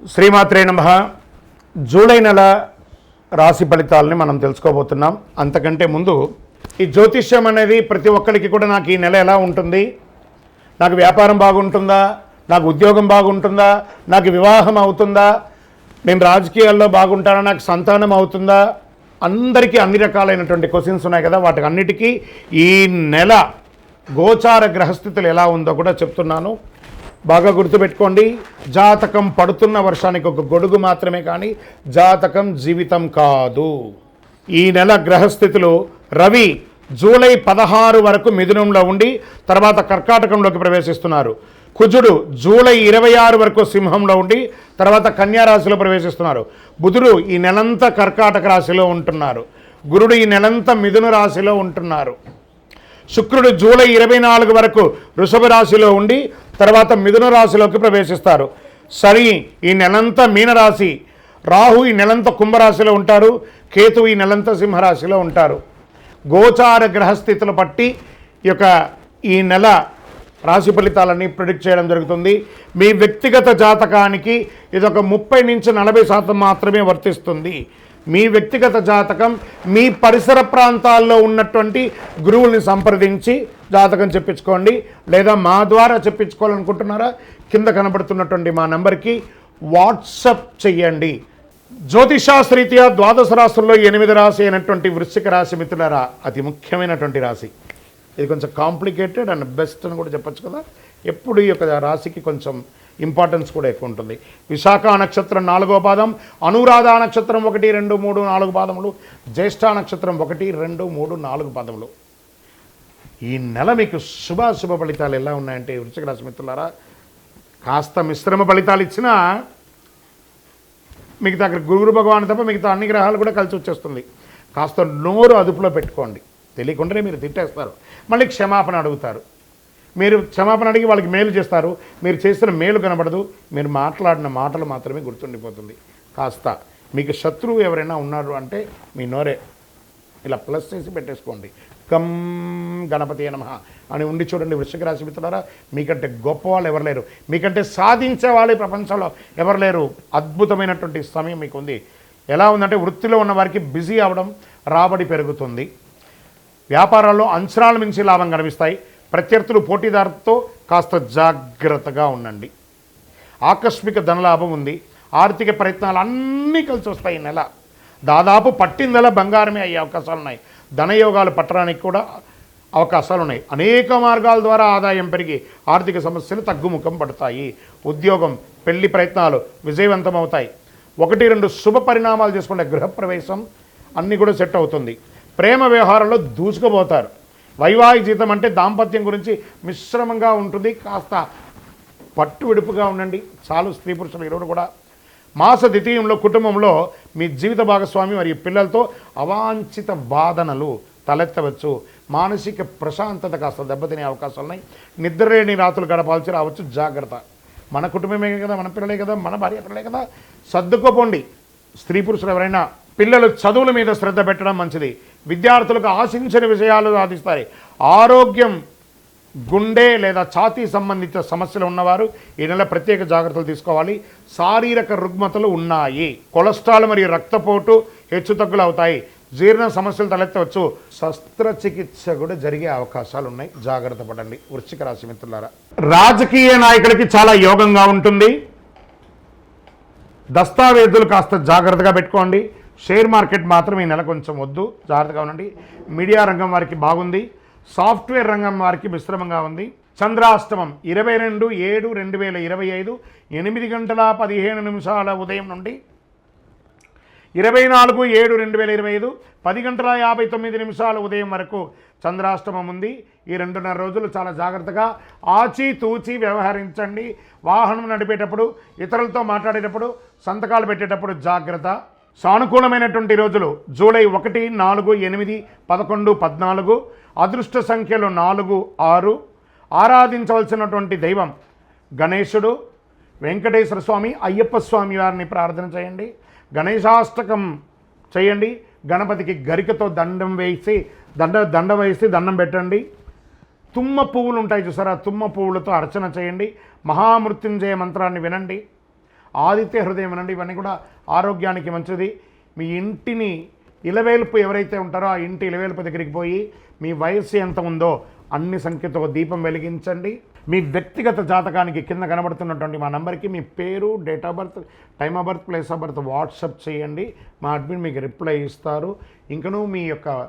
శ్రీమాత్రే నమః. జూలై నెల రాశి ఫలితాలని మనం తెలుసుకోబోతున్నాం. అంతకంటే ముందు ఈ జ్యోతిష్యం అనేది ప్రతి ఒక్కరికి కూడా నాకు ఈ నెల ఎలా ఉంటుంది, నాకు వ్యాపారం బాగుంటుందా, నాకు ఉద్యోగం బాగుంటుందా, నాకు వివాహం అవుతుందా, నేను రాజకీయాల్లో బాగుంటానా, నాకు సంతానం అవుతుందా, అందరికీ అన్ని రకాలైనటువంటి క్వశ్చన్స్ ఉన్నాయి కదా. వాటికి అన్నిటికీ ఈ నెల గోచార గ్రహస్థితులు ఎలా ఉందో కూడా చెప్తున్నాను. బాగా గుర్తుపెట్టుకోండి. జాతకం పడుతున్న వర్షానికి ఒక గొడుగు మాత్రమే, కానీ జాతకం జీవితం కాదు. ఈ నెల గ్రహస్థితులు: రవి జూలై 16 వరకు మిథునంలో ఉండి తర్వాత కర్కాటకంలోకి ప్రవేశిస్తున్నారు. కుజుడు జూలై 26 వరకు సింహంలో ఉండి తర్వాత కన్యా రాశిలో ప్రవేశిస్తున్నారు. బుధుడు ఈ నెలంతా కర్కాటక రాశిలో ఉంటున్నారు. గురుడు ఈ నెలంతా మిథున రాశిలో ఉంటున్నారు. శుక్రుడు జూలై 24 వరకు వృషభ రాశిలో ఉండి తర్వాత మిథున రాశిలోకి ప్రవేశిస్తారు. శని ఈ నెలంతా మీనరాశి, రాహు ఈ నెలంతా కుంభరాశిలో ఉంటారు, కేతువు ఈ నెలంతా సింహరాశిలో ఉంటారు. గోచార గ్రహస్థితులు బట్టి ఈ నెల రాశి ఫలితాలన్నీ ప్రిడిక్ట్ చేయడం జరుగుతుంది. మీ వ్యక్తిగత జాతకానికి ఇదొక 30 నుంచి 40% మాత్రమే వర్తిస్తుంది. మీ వ్యక్తిగత జాతకం మీ పరిసర ప్రాంతాల్లో ఉన్నటువంటి గురువుల్ని సంప్రదించి జాతకం చెప్పించుకోండి, లేదా మా ద్వారా చెప్పించుకోవాలనుకుంటున్నారా కింద కనబడుతున్నటువంటి మా నెంబర్కి వాట్సప్ చెయ్యండి. జ్యోతిషాస్త్రీత్యా ద్వాదశ రాశుల్లో 8వ రాశి అయినటువంటి వృశ్చిక రాశి మిత్రులారా, అతి ముఖ్యమైనటువంటి రాశి. ఇది కొంచెం కాంప్లికేటెడ్ అండ్ బెస్ట్ అని కూడా చెప్పచ్చు కదా. ఎప్పుడు ఈ యొక్క రాశికి కొంచెం ఇంపార్టెన్స్ కూడా ఎక్కువ ఉంటుంది. విశాఖ నక్షత్రం 4వ పాదం, అనురాధ నక్షత్రం 1, 2, 3, 4 పాదములు, జ్యేష్ఠ నక్షత్రం 1, 2, 3, 4 పాదములు. ఈ నెల మీకు శుభ ఫలితాలు ఎలా ఉన్నాయంటే వృశ్చిక రాశి మిత్రులారా, కాస్త మిశ్రమ ఫలితాలు ఇచ్చినా మిగతా అక్కడ గురు భగవాన్ తప్ప మిగతా అన్ని గ్రహాలు కూడా కలిసి వచ్చేస్తుంది. కాస్త నోరు అదుపులో పెట్టుకోండి. తెలియకుండానే మీరు తిట్టేస్తారు, మళ్ళీ క్షమాపణ అడుగుతారు. మీరు క్షమాపణ అడిగి వాళ్ళకి మేలు చేస్తారు, మీరు చేసిన మేలు కనబడదు, మీరు మాట్లాడిన మాటలు మాత్రమే గుర్తుండిపోతుంది. కాస్త మీకు శత్రువు ఎవరైనా ఉన్నారు అంటే మీ నోరే ఇలా ప్లస్ చేసి పెట్టేసుకోండి. కం గణపతి నమః అని ఉండి చూడండి. వృశ్చిక రాశి మిత్రులారా, మీకంటే గొప్ప వాళ్ళు ఎవరు లేరు, మీకంటే సాధించే వాళ్ళు ఈ ప్రపంచంలో ఎవరు లేరు. అద్భుతమైనటువంటి సమయం మీకు ఉంది. ఎలా ఉందంటే వృత్తిలో ఉన్న వారికి బిజీ అవ్వడం, రాబడి పెరుగుతుంది. వ్యాపారాల్లో అంచనాల మించి లాభం కనిపిస్తాయి. ప్రత్యర్థులు పోటీదారులతో కాస్త జాగ్రత్తగా ఉండండి. ఆకస్మిక ధనలాభం ఉంది. ఆర్థిక ప్రయత్నాలు అన్నీ కలిసి వస్తాయి. ఈ నెల దాదాపు పట్టిందల బంగారమే అయ్యే అవకాశాలు ఉన్నాయి. ధనయోగాలు పట్టడానికి కూడా అవకాశాలు ఉన్నాయి. అనేక మార్గాల ద్వారా ఆదాయం పెరిగి ఆర్థిక సమస్యలు తగ్గుముఖం పడతాయి. ఉద్యోగం, పెళ్లి ప్రయత్నాలు విజయవంతమవుతాయి. 1, 2 శుభ పరిణామాలు చేసుకుంటే గృహప్రవేశం అన్నీ కూడా సెట్ అవుతుంది. ప్రేమ వ్యవహారంలో దూసుకుపోతారు. వైవాహిక జీవితం అంటే దాంపత్యం గురించి మిశ్రమంగా ఉంటుంది. కాస్త పట్టు విడుపుగా ఉండండి చాలు. స్త్రీ పురుషులు ఇరువురు కూడా మాస ద్వితీయంలో కుటుంబంలో మీ జీవిత భాగస్వామి మరియు పిల్లలతో అవాంఛిత వాదనలు తలెత్తవచ్చు. మానసిక ప్రశాంతత కాస్త దెబ్బతినే అవకాశాలు ఉన్నాయి. నిద్రలేని రాత్రులు గడపాల్సి రావచ్చు. జాగ్రత్త. మన కుటుంబమే కదా, మన పిల్లలే కదా, మన భార్య పిల్లలే కదా, సర్దుకోపోండి. స్త్రీ పురుషులు ఎవరైనా పిల్లలు చదువుల మీద శ్రద్ధ పెట్టడం మంచిది. విద్యార్థులకు ఆశించిన విషయాలు సాధిస్తాయి. ఆరోగ్యం, గుండె లేదా ఛాతీ సంబంధిత సమస్యలు ఉన్నవారు ఈ నెల ప్రత్యేక జాగ్రత్తలు తీసుకోవాలి. శారీరక రుగ్మతలు ఉన్నాయి. కొలెస్ట్రాల్ మరియు రక్తపోటు హెచ్చుతగ్గులు అవుతాయి. జీర్ణ సమస్యలు తలెత్తవచ్చు. శస్త్రచికిత్స కూడా జరిగే అవకాశాలు ఉన్నాయి. జాగ్రత్త పడండి వృశ్చిక రాశి మిత్రులారా. రాజకీయ నాయకులకి చాలా యోగంగా ఉంటుంది. దస్తావేజులు కాస్త జాగ్రత్తగా పెట్టుకోండి. షేర్ మార్కెట్ మాత్రం ఈ నెల కొంచెం వద్దు, జాగ్రత్తగా ఉండండి. మీడియా రంగం వారికి బాగుంది. సాఫ్ట్వేర్ రంగం వారికి మిశ్రమంగా ఉంది. చంద్రాష్టమం 22/7/2025 8:15 ఉదయం నుండి 24/7/2025 10:59 ఉదయం వరకు చంద్రాష్టమం ఉంది. ఈ 2.5 రోజులు చాలా జాగ్రత్తగా ఆచితూచి వ్యవహరించండి. వాహనం నడిపేటప్పుడు, ఇతరులతో మాట్లాడేటప్పుడు, సంతకాలు పెట్టేటప్పుడు జాగ్రత్త. సానుకూలమైనటువంటి రోజులు జూలై 1, 4, 8, 11, 14. అదృష్ట సంఖ్యలు 4, 6. ఆరాధించవలసినటువంటి దైవం గణేశుడు, వెంకటేశ్వర స్వామి, అయ్యప్ప స్వామి వారిని ప్రార్థన చేయండి. గణేశాష్టకం చేయండి. గణపతికి గరికతో దండం వేసి దండం పెట్టండి. తుమ్మ పువ్వులు ఉంటాయి చూసారా, తుమ్మ పువ్వులతో అర్చన చేయండి. మహామృత్యుంజయ మంత్రాన్ని వినండి. ఆదిత్య హృదయం అనండి, ఇవన్నీ కూడా ఆరోగ్యానికి మంచిది. మీ ఇంటిని ఇలవేల్పు ఎవరైతే ఉంటారో ఆ ఇంటి ఇలవేల్పు దగ్గరికి పోయి మీ వయస్సు ఎంత ఉందో అన్ని సంఖ్యతో దీపం వెలిగించండి. మీ వ్యక్తిగత జాతకానికి కింద కనబడుతున్నటువంటి మా నంబర్కి మీ పేరు, date of birth, time of birth, place of birth WhatsApp చేయండి. మా అడ్మిన్ మీకు రిప్లై ఇస్తారు. ఇంకనూ మీ యొక్క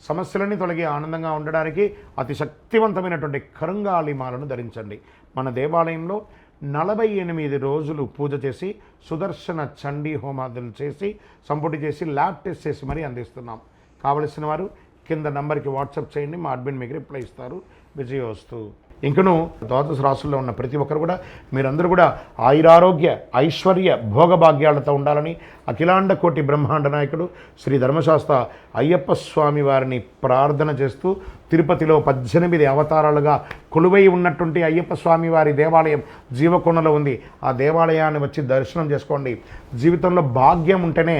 సమస్యలన్నీ తొలగి ఆనందంగా ఉండడానికి అతి శక్తివంతమైనటువంటి కరుంగాలి మాలను ధరించండి. మన దేవాలయంలో 48 రోజులు పూజ చేసి సుదర్శన చండీ హోమాదులు చేసి సంపుటి చేసి ల్యాబ్ టెస్ట్ చేసి మరీ అందిస్తున్నాం. కావలసిన వారు కింద నంబర్కి వాట్సాప్ చేయండి. మా అడ్మిన్ మీకు రిప్లై ఇస్తారు. విజయోస్తు. ఇంకను ద్వాదశ రాశుల్లో ఉన్న ప్రతి ఒక్కరు కూడా మీరందరూ కూడా ఆయురారోగ్య ఐశ్వర్య భోగభాగ్యాలతో ఉండాలని అఖిలాండ కోటి బ్రహ్మాండ నాయకుడు శ్రీ ధర్మశాస్త్ర అయ్యప్ప స్వామి వారిని ప్రార్థన చేస్తూ, తిరుపతిలో 18 అవతారాలుగా కొలువై ఉన్నటువంటి అయ్యప్ప స్వామి వారి దేవాలయం జీవకొండలో ఉంది. ఆ దేవాలయాన్ని వచ్చి దర్శనం చేసుకోండి. జీవితంలో భాగ్యం ఉంటేనే,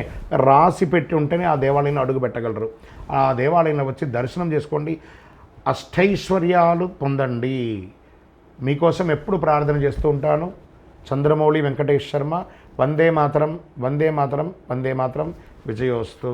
రాసి పెట్టి ఉంటేనే ఆ దేవాలయంలో అడుగు పెట్టగలరు. ఆ దేవాలయంలో వచ్చి దర్శనం చేసుకోండి. అష్టైశ్వర్యాలు పొందండి. మీకోసం ఎప్పుడు ప్రార్థన చేస్తూ ఉంటాను. చంద్రమౌళి వెంకటేష్ శర్మ. వందే మాతరం, వందే మాతరం, వందే మాతరం. విజయోస్తు.